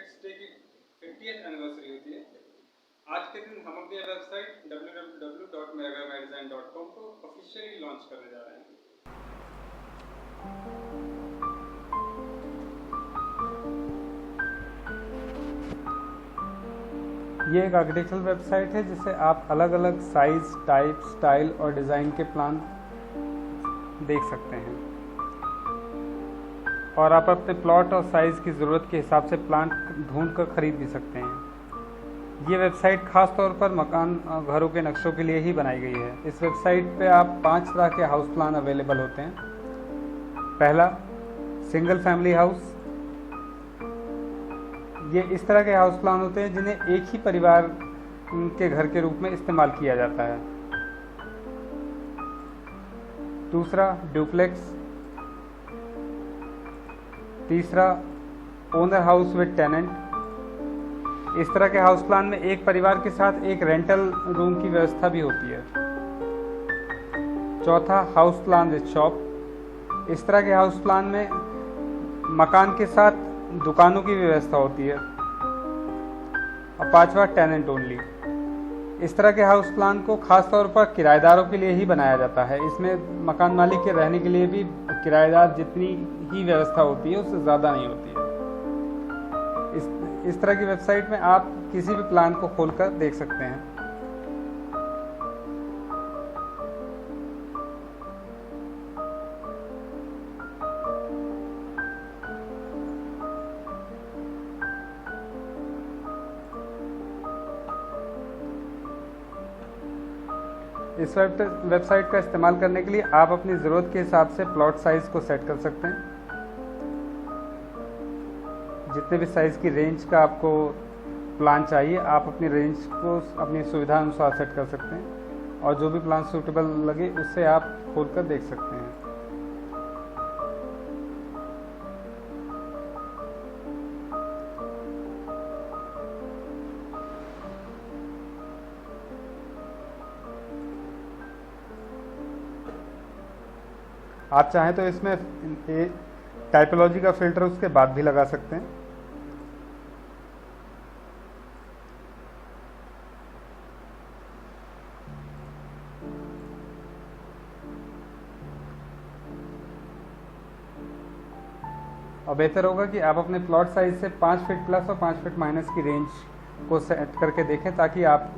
Next day की 50th anniversary होती है। आज के दिन हम अपनी वेबसाइट www.meragamdesign.com को ऑफिशियली लॉन्च करने जा रहे हैं। ये एक आर्किटेक्चरल वेबसाइट है जिससे आप अलग अलग साइज, टाइप, स्टाइल और डिज़ाइन के प्लान देख सकते हैं और आप अपने प्लॉट और साइज़ की ज़रूरत के हिसाब से प्लान ढूंढ कर ख़रीद भी सकते हैं। ये वेबसाइट ख़ास तौर पर मकान घरों के नक्शों के लिए ही बनाई गई है। इस वेबसाइट पे आप 5 तरह के हाउस प्लान अवेलेबल होते हैं। पहला, सिंगल फैमिली हाउस। ये इस तरह के हाउस प्लान होते हैं जिन्हें एक ही परिवार के घर के रूप में इस्तेमाल किया जाता है। दूसरा, डुप्लेक्स। तीसरा, ओनर हाउस विद टेनेंट। इस तरह के हाउस प्लान में एक परिवार के साथ एक रेंटल रूम की व्यवस्था भी होती है। चौथा, हाउस प्लान विद शॉप। इस तरह के हाउस प्लान में मकान के साथ दुकानों की व्यवस्था होती है। और पांचवा, टेनेंट ओनली। इस तरह के हाउस प्लान को खास तौर पर किराएदारों के लिए ही बनाया जाता है। इसमें मकान मालिक के रहने के लिए भी किराएदार जितनी ही व्यवस्था होती है उससे ज़्यादा नहीं होती है। इस तरह की वेबसाइट में आप किसी भी प्लान को खोलकर देख सकते हैं। इस वेबसाइट का इस्तेमाल करने के लिए आप अपनी ज़रूरत के हिसाब से प्लॉट साइज़ को सेट कर सकते हैं। जितने भी साइज़ की रेंज का आपको प्लान चाहिए आप अपनी रेंज को अपनी सुविधा अनुसार सेट कर सकते हैं और जो भी प्लान सूटेबल लगे उससे आप खोलकर देख सकते हैं। आप चाहें तो इसमें टाइपोलॉजी का फिल्टर उसके बाद भी लगा सकते हैं। और बेहतर होगा कि आप अपने प्लॉट साइज से 5 फीट प्लस और 5 फीट माइनस की रेंज को सेट करके देखें ताकि आप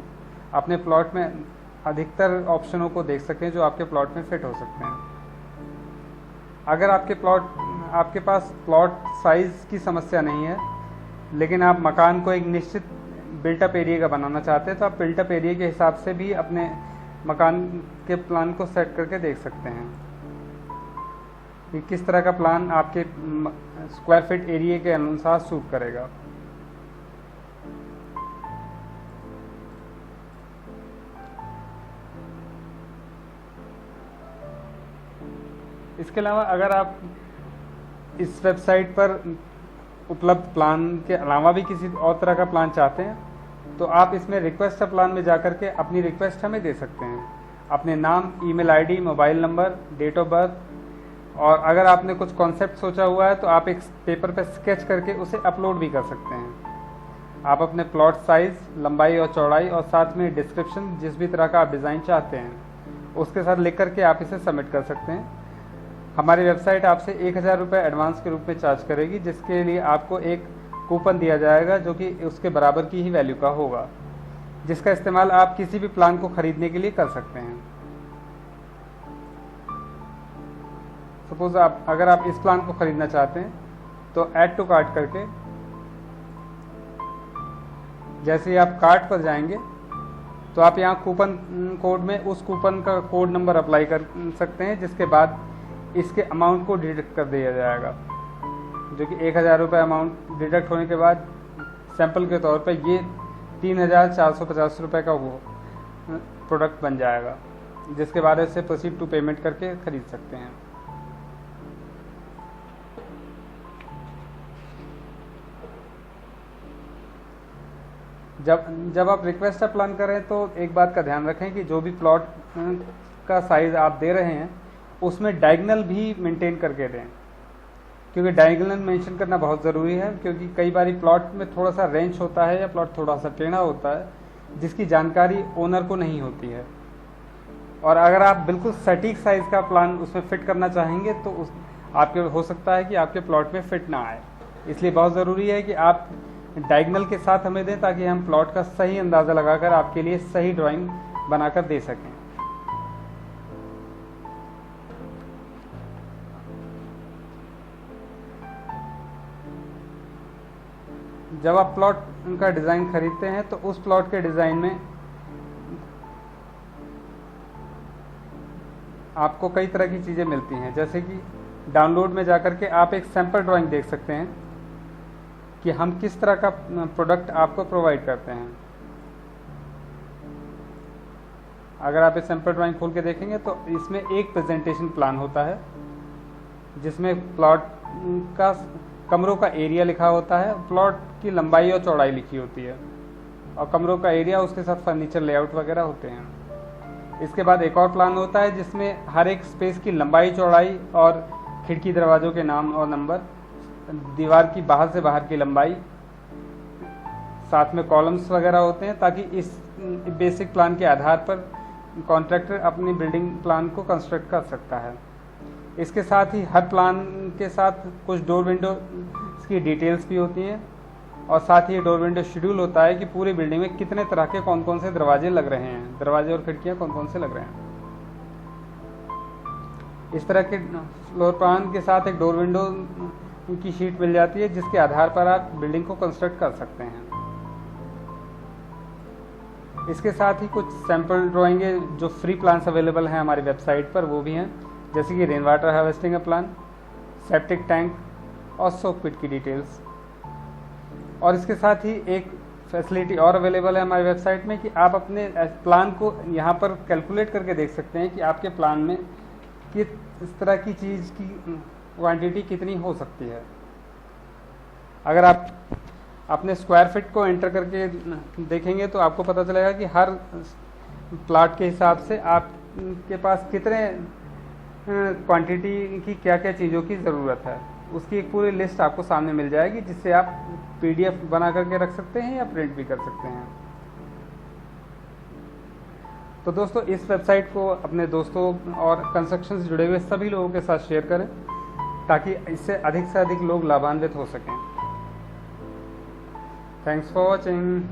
अपने प्लॉट में अधिकतर ऑप्शनों को देख सकें जो आपके प्लॉट में फिट हो सकते हैं। अगर आपके पास प्लॉट साइज़ की समस्या नहीं है लेकिन आप मकान को एक निश्चित बिल्टअप एरिया का बनाना चाहते हैं तो आप बिल्टअप एरिया के हिसाब से भी अपने मकान के प्लान को सेट करके देख सकते हैं कि किस तरह का प्लान आपके स्क्वायर फीट एरिया के अनुसार सूट करेगा। इसके अलावा अगर आप इस वेबसाइट पर उपलब्ध प्लान के अलावा भी किसी और तरह का प्लान चाहते हैं तो आप इसमें रिक्वेस्ट प्लान में जाकर के अपनी रिक्वेस्ट हमें दे सकते हैं। अपने नाम, email ID, mobile number, date of birth और अगर आपने कुछ कॉन्सेप्ट सोचा हुआ है तो आप एक पेपर पर स्केच करके उसे अपलोड भी कर सकते हैं। आप अपने प्लॉट साइज़, लंबाई और चौड़ाई और साथ में डिस्क्रिप्शन जिस भी तरह का आप डिज़ाइन चाहते हैं उसके साथ लिख करके आप इसे सबमिट कर सकते हैं। हमारी वेबसाइट आपसे 1000 रुपये एडवांस के रूप में चार्ज करेगी जिसके लिए आपको एक कूपन दिया जाएगा जो कि उसके बराबर की ही वैल्यू का होगा जिसका इस्तेमाल आप किसी भी प्लान को ख़रीदने के लिए कर सकते हैं। सपोज अगर आप इस प्लान को ख़रीदना चाहते हैं तो ऐड टू कार्ट करके जैसे ही आप कार्ट पर जाएंगे तो आप यहाँ कूपन कोड में उस कूपन का कोड नंबर अप्लाई कर सकते हैं जिसके बाद इसके अमाउंट को डिडक्ट कर दिया जाएगा जो कि 1000 रुपये अमाउंट डिडक्ट होने के बाद सैंपल के तौर पर ये 3450 रुपये का वो प्रोडक्ट बन जाएगा जिसके बाद इससे प्रोसीड टू पेमेंट करके ख़रीद सकते हैं। जब आप रिक्वेस्ट प्लान करें तो एक बात का ध्यान रखें कि जो भी प्लॉट का साइज़ आप दे रहे हैं उसमें डायगोनल भी मेंटेन करके दें। क्योंकि डायगोनल मेंशन करना बहुत ज़रूरी है, क्योंकि कई बार प्लॉट में थोड़ा सा रेंज होता है या प्लॉट थोड़ा सा टेढ़ा होता है जिसकी जानकारी ओनर को नहीं होती है। और अगर आप बिल्कुल सटीक साइज़ का प्लान उसमें फिट करना चाहेंगे तो आपके हो सकता है कि आपके प्लॉट में फिट ना आए। इसलिए बहुत ज़रूरी है कि आप डायगोनल के साथ हमें दें ताकि हम प्लॉट का सही अंदाज़ा लगाकर आपके लिए सही ड्राइंग बनाकर दे सकें। जब आप प्लॉट का डिज़ाइन खरीदते हैं तो उस प्लॉट के डिज़ाइन में आपको कई तरह की चीज़ें मिलती हैं, जैसे कि डाउनलोड में जाकर के आप एक सैंपल ड्राइंग देख सकते हैं कि हम किस तरह का प्रोडक्ट आपको प्रोवाइड करते हैं। अगर आप इस सैंपल ड्राइंग खोल के देखेंगे तो इसमें एक प्रेजेंटेशन प्लान होता है जिसमें प्लॉट का कमरों का एरिया लिखा होता है, प्लॉट की लंबाई और चौड़ाई लिखी होती है और कमरों का एरिया, उसके साथ फर्नीचर लेआउट वगैरह होते हैं। इसके बाद एक और प्लान होता है जिसमें हर एक स्पेस की लंबाई, चौड़ाई और खिड़की दरवाज़ों के नाम और नंबर, दीवार की बाहर से बाहर की लंबाई, साथ में कॉलम्स वगैरह होते हैं, ताकि इस बेसिक प्लान के आधार पर कॉन्ट्रैक्टर अपनी बिल्डिंग प्लान को कंस्ट्रक्ट कर सकता है। इसके साथ ही हर प्लान के साथ कुछ डोर विंडो की डिटेल्स भी होती हैं और साथ ही डोर विंडो शेड्यूल होता है कि पूरी बिल्डिंग में कितने तरह के कौन कौन से दरवाजे लग रहे हैं, दरवाजे और खिड़कियां कौन कौन से लग रहे हैं। इस तरह के फ्लोर प्लान के साथ एक डोर विंडो की शीट मिल जाती है जिसके आधार पर आप बिल्डिंग को कंस्ट्रक्ट कर सकते हैं। इसके साथ ही कुछ सैंपल ड्राइंगे जो फ्री प्लान्स अवेलेबल हैं हमारी वेबसाइट पर वो भी हैं, जैसे कि रेन वाटर हार्वेस्टिंग का प्लान, सेप्टिक टैंक और सोक पिट की डिटेल्स। और इसके साथ ही एक फैसिलिटी और अवेलेबल है हमारी वेबसाइट में कि आप अपने प्लान को यहाँ पर कैलकुलेट करके देख सकते हैं कि आपके प्लान में किस तरह की चीज़ की क्वांटिटी कितनी हो सकती है। अगर आप अपने स्क्वायर फीट को एंटर करके देखेंगे तो आपको पता चलेगा कि हर प्लाट के हिसाब से आपके पास कितने क्वांटिटी की क्या क्या चीज़ों की ज़रूरत है, उसकी एक पूरी लिस्ट आपको सामने मिल जाएगी जिससे आप PDF बना करके रख सकते हैं या प्रिंट भी कर सकते हैं। तो दोस्तों इस वेबसाइट को अपने दोस्तों और कंस्ट्रक्शन से जुड़े हुए सभी लोगों के साथ शेयर करें ताकि इससे अधिक से अधिक लोग लाभान्वित हो सकें। Thanks for watching.